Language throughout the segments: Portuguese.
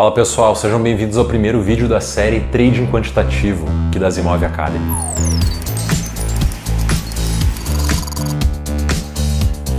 Fala pessoal, sejam bem-vindos ao primeiro vídeo da série Trading Quantitativo aqui da Zimov Academy.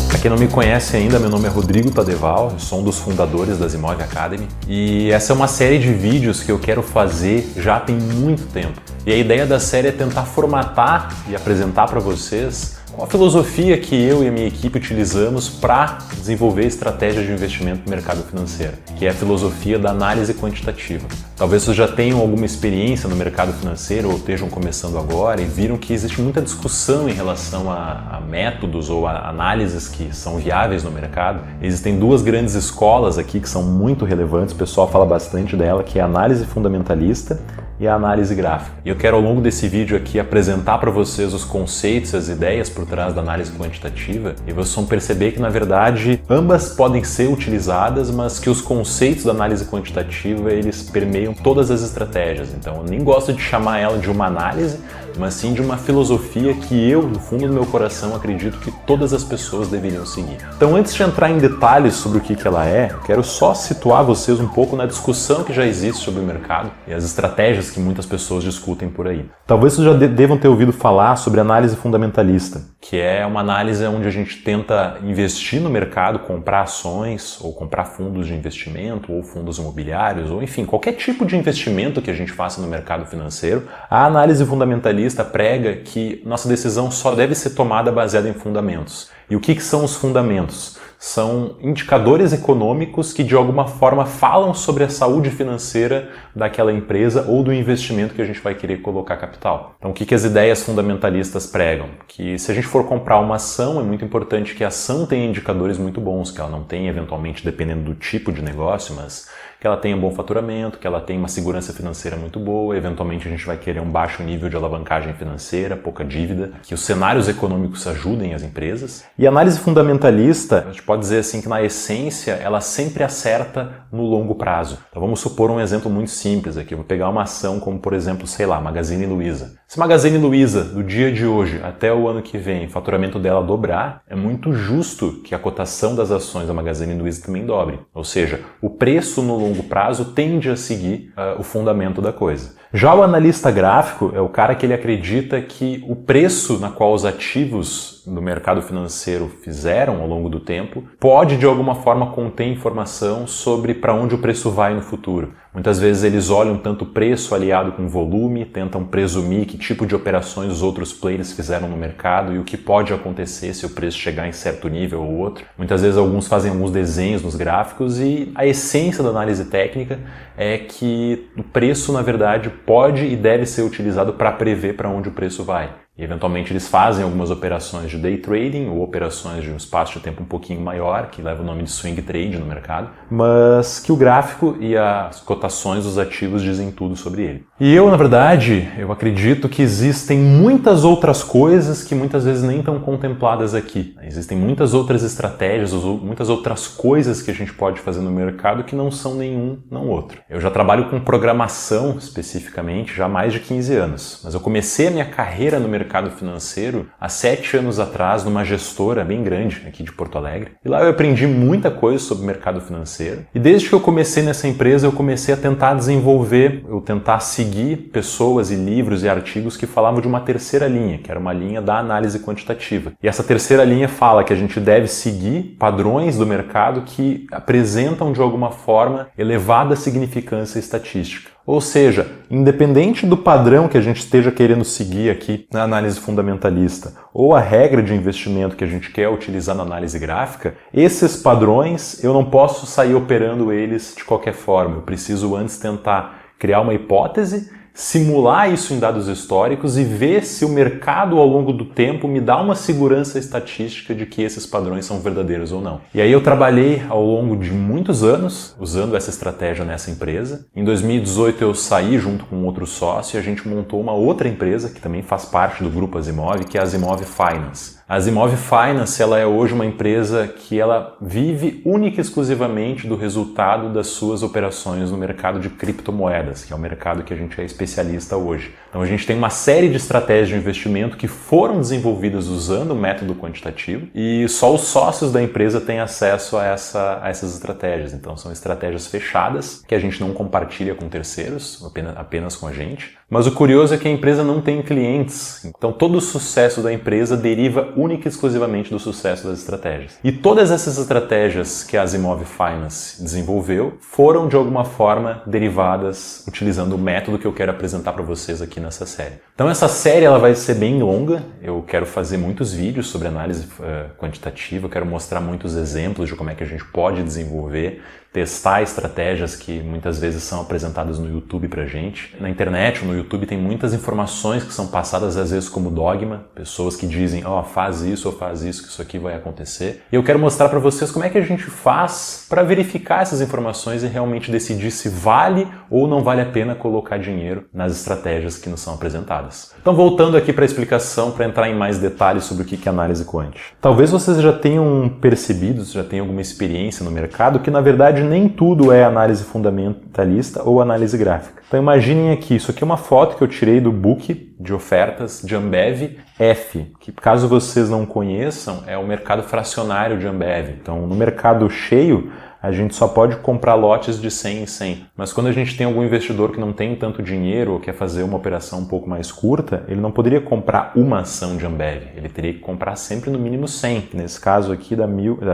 Para quem não me conhece ainda, meu nome é Rodrigo Tadeval, eu sou um dos fundadores da Zimov Academy e essa é uma série de vídeos que eu quero fazer já tem muito tempo. E a ideia da série é tentar formatar e apresentar para vocês qual a filosofia que eu e a minha equipe utilizamos para desenvolver estratégias de investimento no mercado financeiro, que é a filosofia da análise quantitativa. Talvez vocês já tenham alguma experiência no mercado financeiro ou estejam começando agora e viram que existe muita discussão em relação a métodos ou a análises que são viáveis no mercado. Existem duas grandes escolas aqui que são muito relevantes, o pessoal fala bastante dela, que é a análise fundamentalista e a análise gráfica. E eu quero ao longo desse vídeo aqui apresentar para vocês os conceitos, as ideias por trás da análise quantitativa e vocês vão perceber que na verdade ambas podem ser utilizadas, mas que os conceitos da análise quantitativa eles permeiam todas as estratégias. Então eu nem gosto de chamar ela de uma análise, mas sim de uma filosofia que eu, no fundo do meu coração, acredito que todas as pessoas deveriam seguir. Então antes de entrar em detalhes sobre o que ela é, eu quero só situar vocês um pouco na discussão que já existe sobre o mercado e as estratégias que muitas pessoas discutem por aí. Talvez vocês já devam ter ouvido falar sobre análise fundamentalista, que é uma análise onde a gente tenta investir no mercado, comprar ações ou comprar fundos de investimento ou fundos imobiliários ou enfim, qualquer tipo de investimento que a gente faça no mercado financeiro. A análise fundamentalista prega que nossa decisão só deve ser tomada baseada em fundamentos. E o que são os fundamentos? São indicadores econômicos que de alguma forma falam sobre a saúde financeira daquela empresa ou do investimento que a gente vai querer colocar capital. Então o que as ideias fundamentalistas pregam? Que se a gente for comprar uma ação, é muito importante que a ação tenha indicadores muito bons, que ela não tenha eventualmente, dependendo do tipo de negócio, mas que ela tenha bom faturamento, que ela tenha uma segurança financeira muito boa, eventualmente a gente vai querer um baixo nível de alavancagem financeira, pouca dívida, que os cenários econômicos ajudem as empresas. E a análise fundamentalista, a gente pode dizer assim que na essência ela sempre acerta no longo prazo. Então vamos supor um exemplo muito simples aqui, eu vou pegar uma ação como por exemplo, sei lá, Magazine Luiza. Se Magazine Luiza, do dia de hoje até o ano que vem, o faturamento dela dobrar, é muito justo que a cotação das ações da Magazine Luiza também dobre. Ou seja, o preço no longo prazo tende a seguir o fundamento da coisa. Já o analista gráfico é o cara que ele acredita que o preço na qual os ativos do mercado financeiro fizeram ao longo do tempo pode de alguma forma conter informação sobre para onde o preço vai no futuro. Muitas vezes eles olham tanto o preço aliado com volume, tentam presumir que tipo de operações os outros players fizeram no mercado e o que pode acontecer se o preço chegar em certo nível ou outro. Muitas vezes alguns fazem alguns desenhos nos gráficos e a essência da análise técnica é que o preço, na verdade, pode e deve ser utilizado para prever para onde o preço vai. E, eventualmente eles fazem algumas operações de day trading ou operações de um espaço de tempo um pouquinho maior, que leva o nome de swing trade no mercado, mas que o gráfico e as cotações dos ativos dizem tudo sobre ele. E eu, na verdade, eu acredito que existem muitas outras coisas que muitas vezes nem estão contempladas aqui. Existem muitas outras estratégias, muitas outras coisas que a gente pode fazer no mercado que não são nenhum, não outro. Eu já trabalho com programação especificamente já há mais de 15 anos, mas eu comecei a minha carreira no mercado financeiro há 7 anos atrás numa gestora bem grande aqui de Porto Alegre. E lá eu aprendi muita coisa sobre o mercado financeiro. E desde que eu comecei nessa empresa, eu comecei a tentar desenvolver, tentar seguir pessoas e livros e artigos que falavam de uma terceira linha, que era uma linha da análise quantitativa. E essa terceira linha fala que a gente deve seguir padrões do mercado que apresentam de alguma forma elevada significância estatística. Ou seja, independente do padrão que a gente esteja querendo seguir aqui na análise fundamentalista ou a regra de investimento que a gente quer utilizar na análise gráfica, esses padrões eu não posso sair operando eles de qualquer forma. Eu preciso antes tentar criar uma hipótese, simular isso em dados históricos e ver se o mercado ao longo do tempo me dá uma segurança estatística de que esses padrões são verdadeiros ou não. E aí eu trabalhei ao longo de muitos anos usando essa estratégia nessa empresa. Em 2018 eu saí junto com outro sócio e a gente montou uma outra empresa que também faz parte do grupo Azimov, que é a Azimov Finance. A Zimov Finance, ela é hoje uma empresa que ela vive única e exclusivamente do resultado das suas operações no mercado de criptomoedas, que é o mercado que a gente é especialista hoje. Então a gente tem uma série de estratégias de investimento que foram desenvolvidas usando o método quantitativo e só os sócios da empresa têm acesso a essas estratégias. Então são estratégias fechadas que a gente não compartilha com terceiros, apenas com a gente. Mas o curioso é que a empresa não tem clientes. Então todo o sucesso da empresa deriva única e exclusivamente do sucesso das estratégias. E todas essas estratégias que a Zimov Finance desenvolveu foram de alguma forma derivadas utilizando o método que eu quero apresentar para vocês aqui nessa série. Então essa série ela vai ser bem longa, eu quero fazer muitos vídeos sobre análise quantitativa, eu quero mostrar muitos exemplos de como é que a gente pode desenvolver, testar estratégias que muitas vezes são apresentadas no YouTube pra gente. Na internet ou no YouTube tem muitas informações que são passadas às vezes como dogma, pessoas que dizem, faz isso ou faz isso, que isso aqui vai acontecer. E eu quero mostrar para vocês como é que a gente faz para verificar essas informações e realmente decidir se vale ou não vale a pena colocar dinheiro nas estratégias que nos são apresentadas. Então voltando aqui para a explicação, para entrar em mais detalhes sobre o que é análise quant. Talvez vocês já tenham percebido, já tenham alguma experiência no mercado, que na verdade nem tudo é análise fundamentalista ou análise gráfica. Então imaginem aqui, isso aqui é uma foto que eu tirei do book de ofertas de Ambev F, que caso vocês não conheçam, é o mercado fracionário de Ambev. Então no mercado cheio, a gente só pode comprar lotes de 100 em 100. Mas quando a gente tem algum investidor que não tem tanto dinheiro ou quer fazer uma operação um pouco mais curta, ele não poderia comprar uma ação de Ambev. Ele teria que comprar sempre no mínimo 100. Nesse caso aqui dá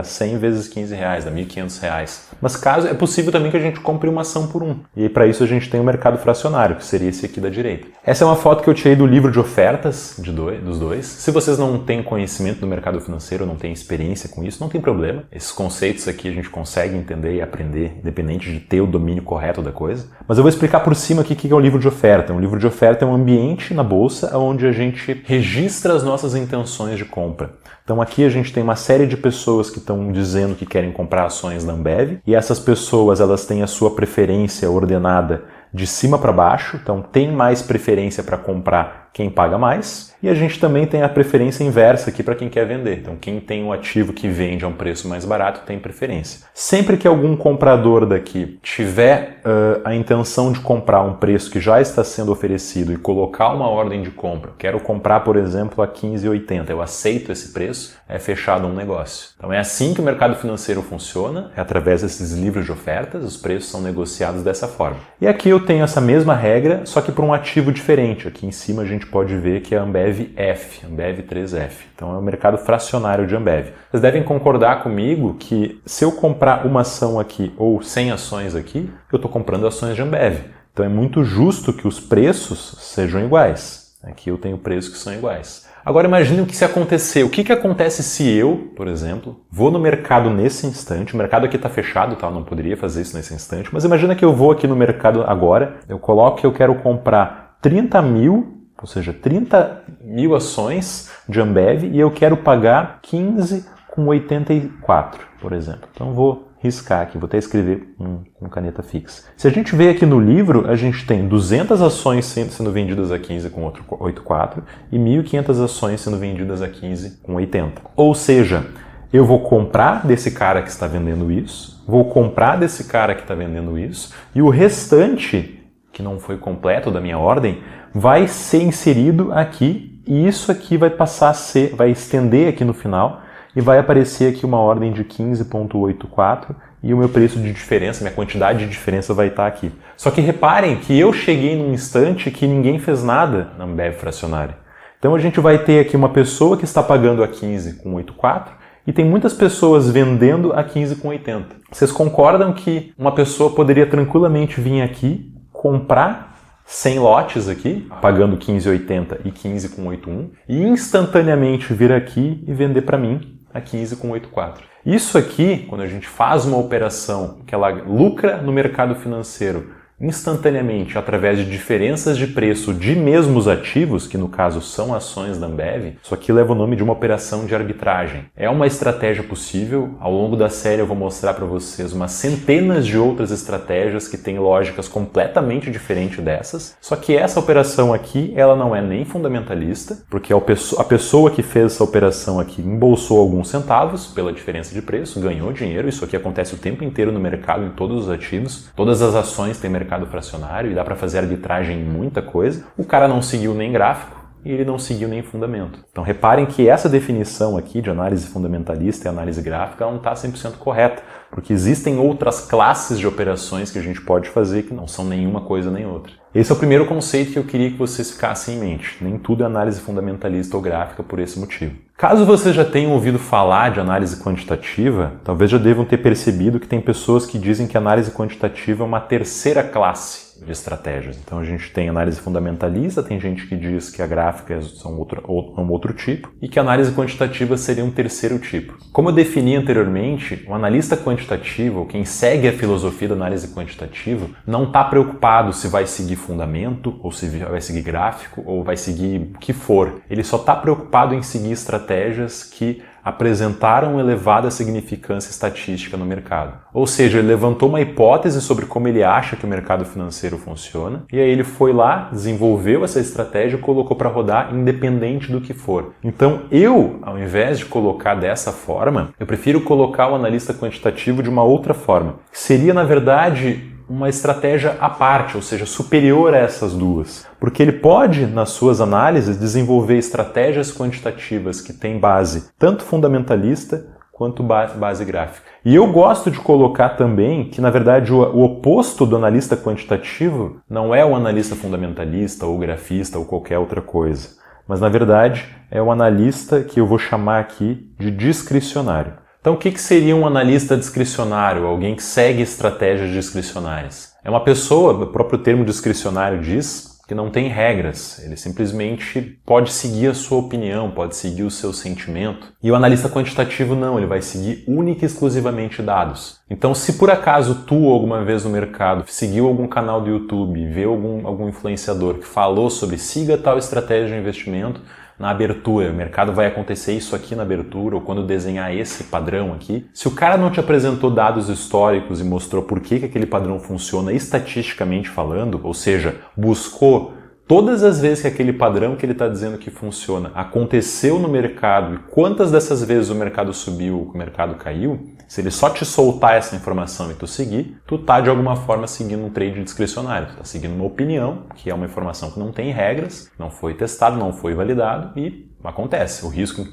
100 vezes 15 reais, dá 1.500 reais. Mas é possível também que a gente compre uma ação por um. E para isso a gente tem o mercado fracionário, que seria esse aqui da direita. Essa é uma foto que eu tirei do livro de ofertas dos dois. Se vocês não têm conhecimento do mercado financeiro, não têm experiência com isso, não tem problema. Esses conceitos aqui a gente consegue entender e aprender, independente de ter o domínio correto da coisa. Mas eu vou explicar por cima aqui o que é um livro de oferta. Um livro de oferta é um ambiente na bolsa onde a gente registra as nossas intenções de compra. Então aqui a gente tem uma série de pessoas que estão dizendo que querem comprar ações da Ambev e essas pessoas elas têm a sua preferência ordenada de cima para baixo, então tem mais preferência para comprar quem paga mais, e a gente também tem a preferência inversa aqui para quem quer vender. Então quem tem um ativo que vende a um preço mais barato tem preferência. Sempre que algum comprador daqui tiver a intenção de comprar um preço que já está sendo oferecido e colocar uma ordem de compra, quero comprar, por exemplo, a 15,80, eu aceito esse preço, é fechado um negócio. Então é assim que o mercado financeiro funciona, é através desses livros de ofertas, os preços são negociados dessa forma. E aqui eu tenho essa mesma regra, só que para um ativo diferente. Aqui em cima a gente pode ver que é a Ambev F, Ambev 3F. Então é o mercado fracionário de Ambev. Vocês devem concordar comigo que se eu comprar uma ação aqui ou 100 ações aqui, eu estou comprando ações de Ambev. Então é muito justo que os preços sejam iguais. Aqui eu tenho preços que são iguais. Agora imagine o que se acontecer. O que acontece se eu, por exemplo, vou no mercado nesse instante, o mercado aqui está fechado, tá? Eu não poderia fazer isso nesse instante, mas imagina que eu vou aqui no mercado agora, eu coloco que eu quero comprar 30 mil, ou seja, 30 mil ações de Ambev e eu quero pagar 15,84, por exemplo. Então vou riscar aqui, vou até escrever com caneta fixa. Se a gente vê aqui no livro, a gente tem 200 ações sendo vendidas a 15,84 e 1.500 ações sendo vendidas a 15,80. Ou seja, eu vou comprar desse cara que está vendendo isso, vou comprar desse cara que está vendendo isso e o restante, que não foi completo da minha ordem, vai ser inserido aqui e isso aqui vai passar a ser, vai estender aqui no final e vai aparecer aqui uma ordem de 15,84 e o meu preço de diferença, minha quantidade de diferença vai estar aqui. Só que reparem que eu cheguei num instante que ninguém fez nada na Ambev fracionária. Então a gente vai ter aqui uma pessoa que está pagando a 15,84 e tem muitas pessoas vendendo a 15,80. Vocês concordam que uma pessoa poderia tranquilamente vir aqui, comprar 100 lotes aqui, pagando 15,80 e 15,81 e instantaneamente vir aqui e vender para mim a 15,84. Isso aqui, quando a gente faz uma operação que ela lucra no mercado financeiro instantaneamente através de diferenças de preço de mesmos ativos, que no caso são ações da Ambev, isso aqui leva o nome de uma operação de arbitragem. É uma estratégia possível. Ao longo da série eu vou mostrar para vocês umas centenas de outras estratégias que têm lógicas completamente diferentes dessas. Só que essa operação aqui, ela não é nem fundamentalista, porque a pessoa que fez essa operação aqui embolsou alguns centavos pela diferença de preço, ganhou dinheiro. Isso aqui acontece o tempo inteiro no mercado, em todos os ativos. Todas as ações têm mercado fracionário e dá para fazer arbitragem em muita coisa. O cara não seguiu nem gráfico e ele não seguiu nem fundamento. Então reparem que essa definição aqui de análise fundamentalista e análise gráfica não está 100% correta, porque existem outras classes de operações que a gente pode fazer que não são nenhuma coisa nem outra. Esse é o primeiro conceito que eu queria que vocês ficassem em mente. Nem tudo é análise fundamentalista ou gráfica por esse motivo. Caso vocês já tenham ouvido falar de análise quantitativa, talvez já devam ter percebido que tem pessoas que dizem que a análise quantitativa é uma terceira classe de estratégias. Então a gente tem análise fundamentalista, tem gente que diz que a gráfica é um outro tipo e que a análise quantitativa seria um terceiro tipo. Como eu defini anteriormente, o analista quantitativo, ou quem segue a filosofia da análise quantitativa, não está preocupado se vai seguir fundamento, ou se vai seguir gráfico, ou vai seguir o que for. Ele só está preocupado em seguir estratégias que apresentaram elevada significância estatística no mercado. Ou seja, ele levantou uma hipótese sobre como ele acha que o mercado financeiro funciona, e aí ele foi lá, desenvolveu essa estratégia e colocou para rodar independente do que for. Então eu, ao invés de colocar dessa forma, eu prefiro colocar o analista quantitativo de uma outra forma. Seria, na verdade, uma estratégia à parte, ou seja, superior a essas duas. Porque ele pode, nas suas análises, desenvolver estratégias quantitativas que têm base tanto fundamentalista quanto base gráfica. E eu gosto de colocar também que, na verdade, o oposto do analista quantitativo não é o analista fundamentalista ou grafista ou qualquer outra coisa. Mas, na verdade, é o analista que eu vou chamar aqui de discricionário. Então, o que seria um analista discricionário, alguém que segue estratégias discricionárias? É uma pessoa, o próprio termo discricionário diz, que não tem regras, ele simplesmente pode seguir a sua opinião, pode seguir o seu sentimento. E o analista quantitativo não, ele vai seguir única e exclusivamente dados. Então, se por acaso tu, alguma vez no mercado, seguiu algum canal do YouTube, viu algum influenciador que falou sobre siga tal estratégia de investimento, na abertura, o mercado vai acontecer isso aqui na abertura, ou quando desenhar esse padrão aqui. Se o cara não te apresentou dados históricos e mostrou por que aquele padrão funciona estatisticamente falando, ou seja, buscou todas as vezes que aquele padrão que ele está dizendo que funciona aconteceu no mercado e quantas dessas vezes o mercado subiu ou o mercado caiu, se ele só te soltar essa informação e tu seguir, tu tá de alguma forma seguindo um trade discricionário. Tu tá seguindo uma opinião, que é uma informação que não tem regras, não foi testado, não foi validado e acontece. O risco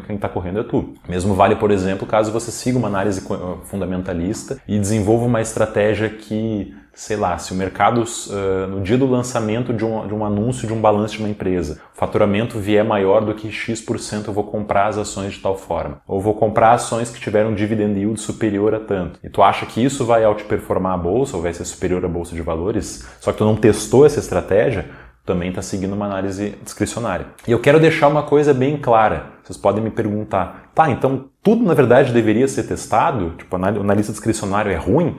quem está correndo é tu. Mesmo vale, por exemplo, caso você siga uma análise fundamentalista e desenvolva uma estratégia que, sei lá, se o mercado, no dia do lançamento de um anúncio de um balanço de uma empresa, o faturamento vier maior do que X%, eu vou comprar as ações de tal forma. Ou vou comprar ações que tiveram um dividend yield superior a tanto. E tu acha que isso vai outperformar a bolsa, ou vai ser superior à bolsa de valores, só que tu não testou essa estratégia, também está seguindo uma análise discricionária. E eu quero deixar uma coisa bem clara. Vocês podem me perguntar, tá, então tudo na verdade deveria ser testado? Tipo, o analista discricionário é ruim?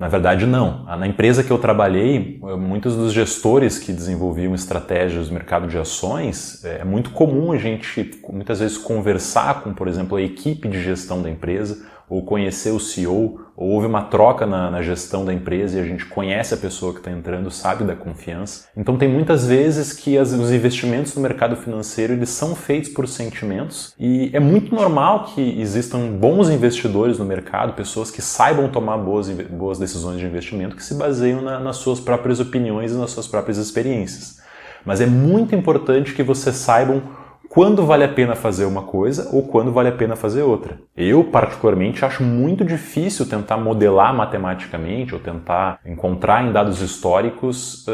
Na verdade, não. Na empresa que eu trabalhei, muitos dos gestores que desenvolviam estratégias do mercado de ações, é muito comum a gente, muitas vezes, conversar com, por exemplo, a equipe de gestão da empresa, ou conhecer o CEO, ou houve uma troca na gestão da empresa e a gente conhece a pessoa que está entrando, sabe da confiança. Então tem muitas vezes que os investimentos no mercado financeiro eles são feitos por sentimentos e é muito normal que existam bons investidores no mercado, pessoas que saibam tomar boas decisões de investimento que se baseiam nas suas próprias opiniões e nas suas próprias experiências. Mas é muito importante que vocês saibam quando vale a pena fazer uma coisa ou quando vale a pena fazer outra. Eu, particularmente, acho muito difícil tentar modelar matematicamente ou tentar encontrar em dados históricos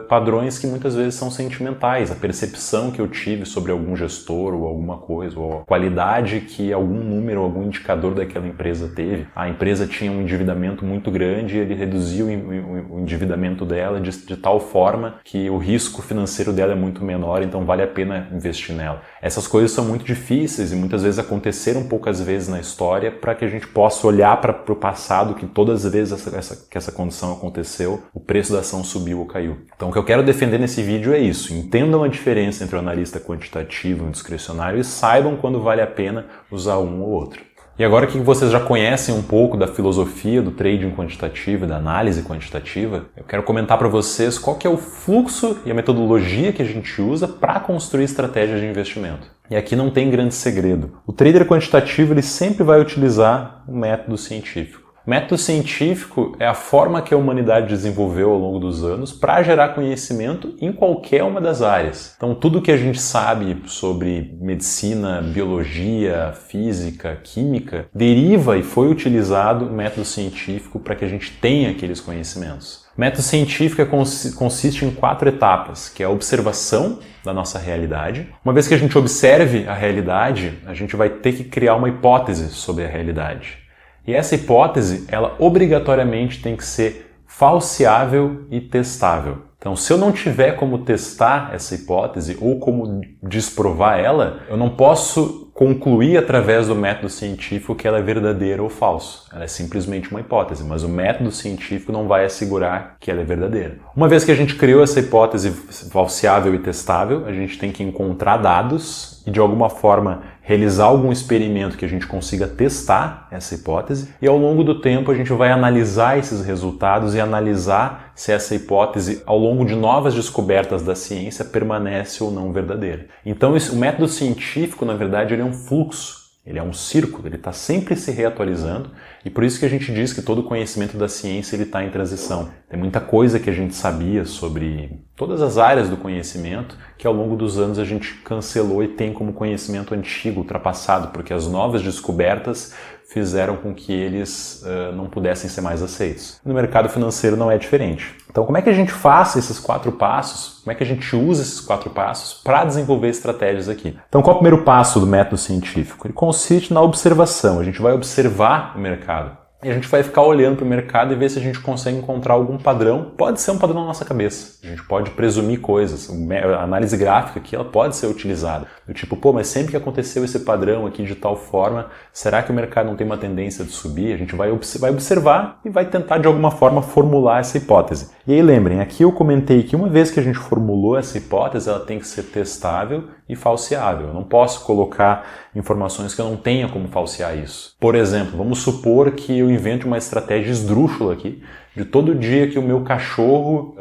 padrões que muitas vezes são sentimentais. A percepção que eu tive sobre algum gestor ou alguma coisa, ou a qualidade que algum número, algum indicador daquela empresa teve. A empresa tinha um endividamento muito grande e ele reduziu o endividamento dela de tal forma que o risco financeiro dela é muito menor, então vale a pena investir nela. Essas coisas são muito difíceis e muitas vezes aconteceram poucas vezes na história para que a gente possa olhar para o passado que todas as vezes que essa condição aconteceu, o preço da ação subiu ou caiu. Então o que eu quero defender nesse vídeo é isso. Entendam a diferença entre o analista quantitativo e o discricionário e saibam quando vale a pena usar um ou outro. E agora que vocês já conhecem um pouco da filosofia do trading quantitativo e da análise quantitativa, eu quero comentar para vocês qual que é o fluxo e a metodologia que a gente usa para construir estratégias de investimento. E aqui não tem grande segredo. O trader quantitativo ele sempre vai utilizar um método científico. O método científico é a forma que a humanidade desenvolveu ao longo dos anos para gerar conhecimento em qualquer uma das áreas. Então, tudo que a gente sabe sobre medicina, biologia, física, química, deriva e foi utilizado o método científico para que a gente tenha aqueles conhecimentos. O método científico consiste em 4 etapas, que é a observação da nossa realidade. Uma vez que a gente observe a realidade, a gente vai ter que criar uma hipótese sobre a realidade. E essa hipótese, ela obrigatoriamente tem que ser falseável e testável. Então, se eu não tiver como testar essa hipótese ou como desprovar ela, eu não posso concluir através do método científico que ela é verdadeira ou falsa. Ela é simplesmente uma hipótese, mas o método científico não vai assegurar que ela é verdadeira. Uma vez que a gente criou essa hipótese falseável e testável, a gente tem que encontrar dados e de alguma forma realizar algum experimento que a gente consiga testar essa hipótese e ao longo do tempo a gente vai analisar esses resultados e analisar se essa hipótese ao longo de novas descobertas da ciência permanece ou não verdadeira. Então o método científico, na verdade, ele é um fluxo. Ele é um círculo, ele está sempre se reatualizando e por isso que a gente diz que todo o conhecimento da ciência está em transição. Tem muita coisa que a gente sabia sobre todas as áreas do conhecimento que ao longo dos anos a gente cancelou e tem como conhecimento antigo, ultrapassado, porque as novas descobertas fizeram com que eles não pudessem ser mais aceitos. No mercado financeiro não é diferente. Então, como é que a gente faz esses 4 passos? Como é que a gente usa esses 4 passos para desenvolver estratégias aqui? Então, qual é o primeiro passo do método científico? Ele consiste na observação. A gente vai observar o mercado. E a gente vai ficar olhando para o mercado e ver se a gente consegue encontrar algum padrão. Pode ser um padrão na nossa cabeça. A gente pode presumir coisas. A análise gráfica aqui ela pode ser utilizada. Do tipo, mas sempre que aconteceu esse padrão aqui de tal forma, será que o mercado não tem uma tendência de subir? A gente vai observar e vai tentar de alguma forma formular essa hipótese. E aí lembrem, aqui eu comentei que uma vez que a gente formulou essa hipótese, ela tem que ser testável e falseável. Eu não posso colocar informações que eu não tenha como falsear isso. Por exemplo, vamos supor que eu invente uma estratégia esdrúxula aqui, de todo dia que o meu cachorro,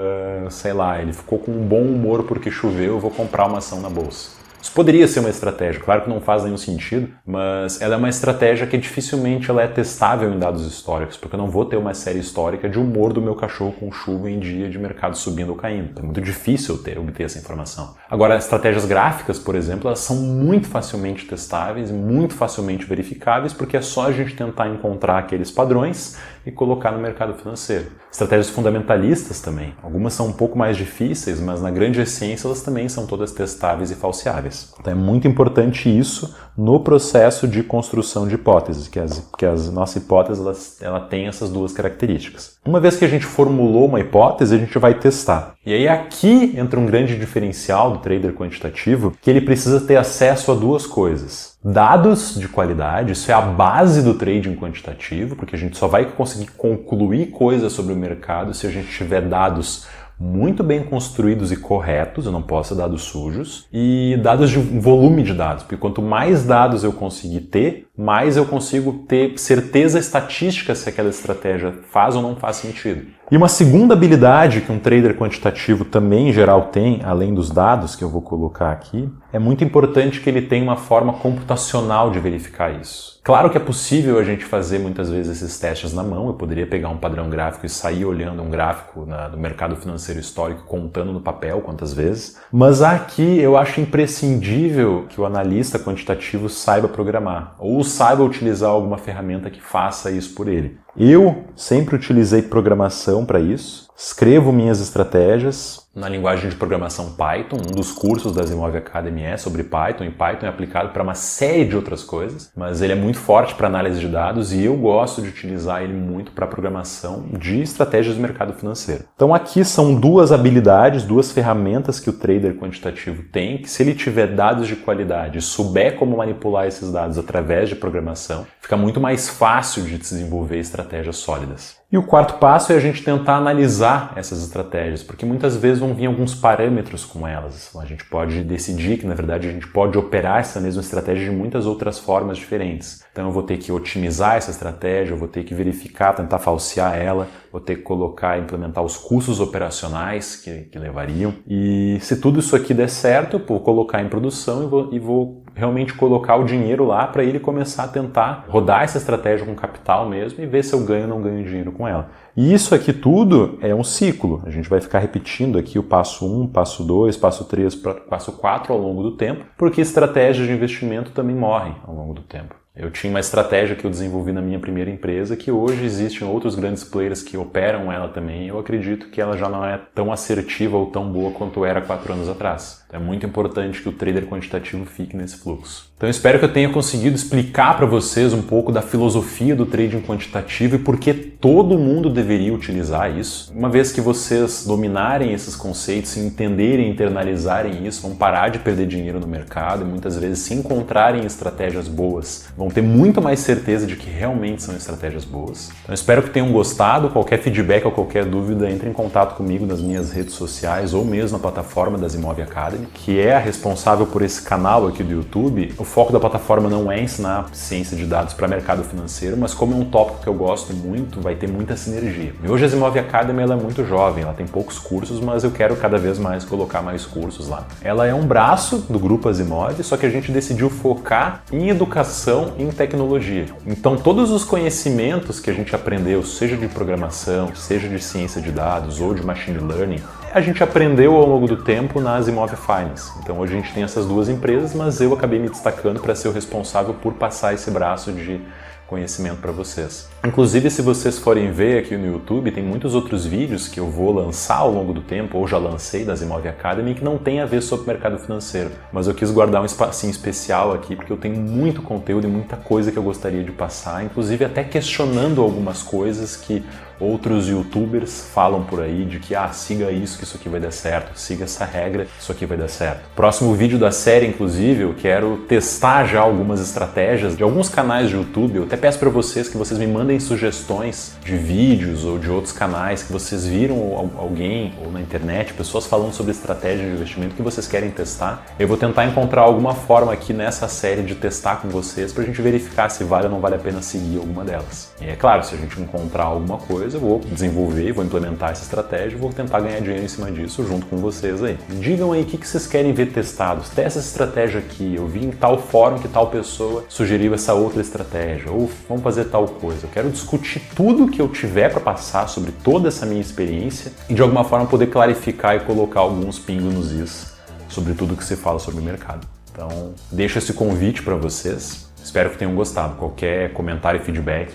ele ficou com um bom humor porque choveu, eu vou comprar uma ação na bolsa. Isso poderia ser uma estratégia, claro que não faz nenhum sentido, mas ela é uma estratégia que dificilmente ela é testável em dados históricos, porque eu não vou ter uma série histórica de humor do meu cachorro com chuva em dia de mercado subindo ou caindo. É muito difícil obter essa informação. Agora, estratégias gráficas, por exemplo, elas são muito facilmente testáveis, muito facilmente verificáveis, porque é só a gente tentar encontrar aqueles padrões e colocar no mercado financeiro. Estratégias fundamentalistas também. Algumas são um pouco mais difíceis, mas na grande essência elas também são todas testáveis e falseáveis. Então é muito importante isso no processo de construção de hipóteses, que a nossa hipótese ela tem essas 2 características. Uma vez que a gente formulou uma hipótese, a gente vai testar. E aí aqui entra um grande diferencial do trader quantitativo, que ele precisa ter acesso a 2 coisas. Dados de qualidade, isso é a base do trading quantitativo, porque a gente só vai conseguir concluir coisas sobre o mercado se a gente tiver dados muito bem construídos e corretos, eu não posso ter dados sujos, e dados de volume de dados, porque quanto mais dados eu conseguir ter, mais eu consigo ter certeza estatística se aquela estratégia faz ou não faz sentido. E uma segunda habilidade que um trader quantitativo também em geral tem, além dos dados que eu vou colocar aqui, é muito importante que ele tenha uma forma computacional de verificar isso. Claro que é possível a gente fazer muitas vezes esses testes na mão, eu poderia pegar um padrão gráfico e sair olhando um gráfico do mercado financeiro histórico, contando no papel quantas vezes, mas aqui eu acho imprescindível que o analista quantitativo saiba programar, ou saiba utilizar alguma ferramenta que faça isso por ele. Eu sempre utilizei programação para isso, escrevo minhas estratégias na linguagem de programação Python. Um dos cursos da Zimov Academy é sobre Python, e Python é aplicado para uma série de outras coisas, mas ele é muito forte para análise de dados e eu gosto de utilizar ele muito para programação de estratégias do mercado financeiro. Então aqui são duas habilidades, duas ferramentas que o trader quantitativo tem, que se ele tiver dados de qualidade e souber como manipular esses dados através de programação, fica muito mais fácil de desenvolver estratégias sólidas. E o quarto passo é a gente tentar analisar essas estratégias, porque muitas vezes vão vir alguns parâmetros com elas. A gente pode decidir que, na verdade, a gente pode operar essa mesma estratégia de muitas outras formas diferentes. Então eu vou ter que otimizar essa estratégia, eu vou ter que verificar, tentar falsear ela, vou ter que colocar e implementar os custos operacionais que levariam. E se tudo isso aqui der certo, eu vou colocar em produção e vou realmente colocar o dinheiro lá para ele começar a tentar rodar essa estratégia com capital mesmo e ver se eu ganho ou não ganho dinheiro com ela. E isso aqui tudo é um ciclo. A gente vai ficar repetindo aqui o passo 1, passo 2, passo 3, passo 4 ao longo do tempo, porque estratégias de investimento também morrem ao longo do tempo. Eu tinha uma estratégia que eu desenvolvi na minha primeira empresa que hoje existem outros grandes players que operam ela também. Eu acredito que ela já não é tão assertiva ou tão boa quanto era 4 anos atrás. Então é muito importante que o trader quantitativo fique nesse fluxo. Então eu espero que eu tenha conseguido explicar para vocês um pouco da filosofia do trading quantitativo e por que todo mundo deveria utilizar isso. Uma vez que vocês dominarem esses conceitos, entenderem, internalizarem isso, vão parar de perder dinheiro no mercado e muitas vezes se encontrarem estratégias boas, vão ter muito mais certeza de que realmente são estratégias boas. Então eu espero que tenham gostado. Qualquer feedback ou qualquer dúvida, entre em contato comigo nas minhas redes sociais ou mesmo na plataforma da Zimov Academy, que é a responsável por esse canal aqui do YouTube. O foco da plataforma não é ensinar ciência de dados para mercado financeiro, mas como é um tópico que eu gosto muito, vai ter muita sinergia. E hoje a Zimov Academy ela é muito jovem, ela tem poucos cursos, mas eu quero cada vez mais colocar mais cursos lá. Ela é um braço do grupo Azimov, só que a gente decidiu focar em educação e em tecnologia. Então todos os conhecimentos que a gente aprendeu, seja de programação, seja de ciência de dados ou de machine learning, a gente aprendeu ao longo do tempo na Zimov Finance. Então hoje a gente tem essas duas empresas, mas eu acabei me destacando para ser o responsável por passar esse braço de conhecimento para vocês. Inclusive, se vocês forem ver aqui no YouTube, tem muitos outros vídeos que eu vou lançar ao longo do tempo, ou já lancei da Zimov Academy, que não tem a ver sobre mercado financeiro. Mas eu quis guardar um espacinho especial aqui, porque eu tenho muito conteúdo e muita coisa que eu gostaria de passar, inclusive até questionando algumas coisas que outros youtubers falam por aí de que siga isso, que isso aqui vai dar certo, siga essa regra, isso aqui vai dar certo. Próximo vídeo da série, inclusive, eu quero testar já algumas estratégias de alguns canais de YouTube. Eu até peço para vocês que vocês me mandem sugestões de vídeos ou de outros canais que vocês viram alguém ou na internet, pessoas falando sobre estratégia de investimento que vocês querem testar. Eu vou tentar encontrar alguma forma aqui nessa série de testar com vocês para a gente verificar se vale ou não vale a pena seguir alguma delas. E é claro, se a gente encontrar alguma coisa, eu vou desenvolver, vou implementar essa estratégia e vou tentar ganhar dinheiro em cima disso junto com vocês aí. Digam aí o que vocês querem ver testados. Testa essa estratégia aqui, eu vi em tal fórum que tal pessoa sugeriu essa outra estratégia, ou vamos fazer tal coisa. Eu quero discutir tudo que eu tiver para passar sobre toda essa minha experiência e de alguma forma poder clarificar e colocar alguns pingos nos is sobre tudo que se fala sobre o mercado. Então, deixo esse convite para vocês. Espero que tenham gostado. Qualquer comentário e feedback,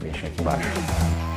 deixem aqui embaixo.